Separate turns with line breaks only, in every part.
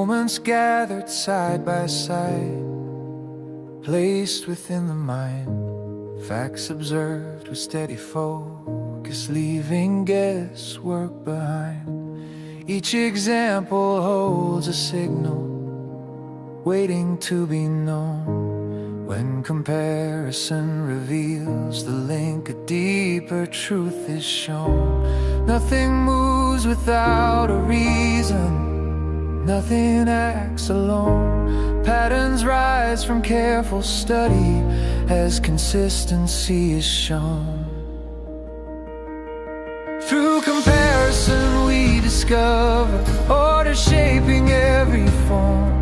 moments gathered side by side, placed within the mind, facts observed with steady focus, leaving guesswork behind. Each example holds a signal, waiting to be known. When comparison reveals the link, a deeper truth is shown. Nothing moves without a reason, nothing acts alone. Patterns rise from careful study as consistency is shown. Through comparison we discover order shaping every form,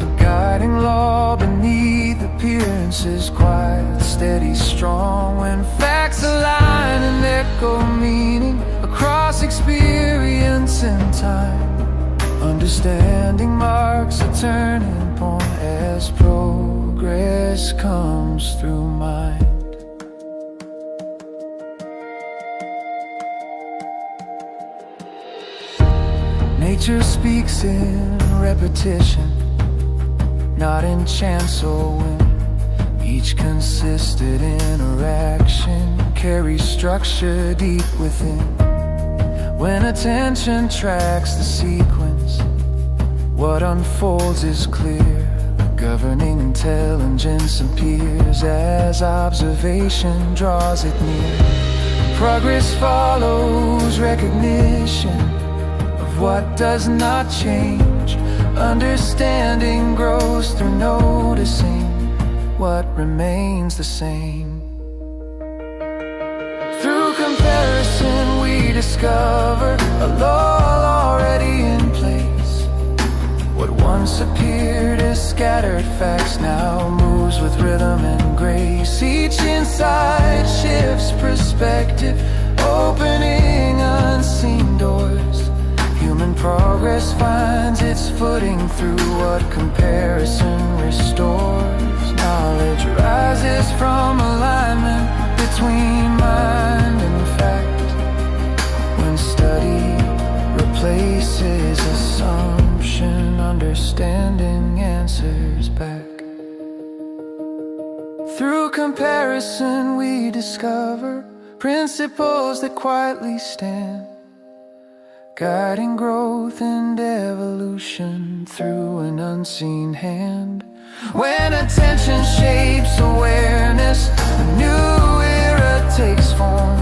a guiding law beneath appearances, quiet, steady, strong. When facts align and echo meaning across experience and time, understanding marks a turning point as progress comes through mind. Nature speaks in repetition, not in chance or whim. Each consistent interaction carries structure deep within. When attention tracks the sequence, what unfolds is clear. Governing intelligence appears as observation draws it near. Progress follows recognition of what does not change. Understanding grows through noticing what remains the same. Through comparison we discover a law already in place. What once appeared as scattered facts now moves with rhythm and grace. Each insight shifts perspective, opening unseen doors. Human progress finds its footing through what comparison restores. Knowledge rises from alignment between mind and fact. When study replaces assumption, understanding answers back. Through comparison we discover principles that quietly stand, guiding growth and evolution through an unseen hand. When attention shapes awareness, a new era takes form.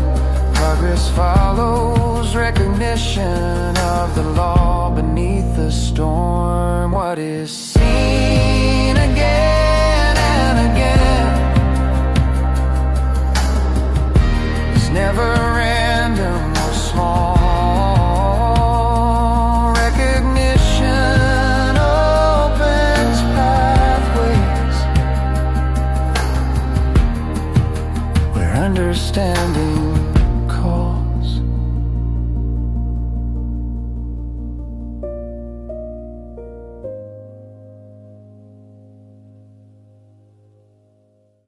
Progress follows recognition of the law beneath the storm. What is seen again and again is never random or small. Understanding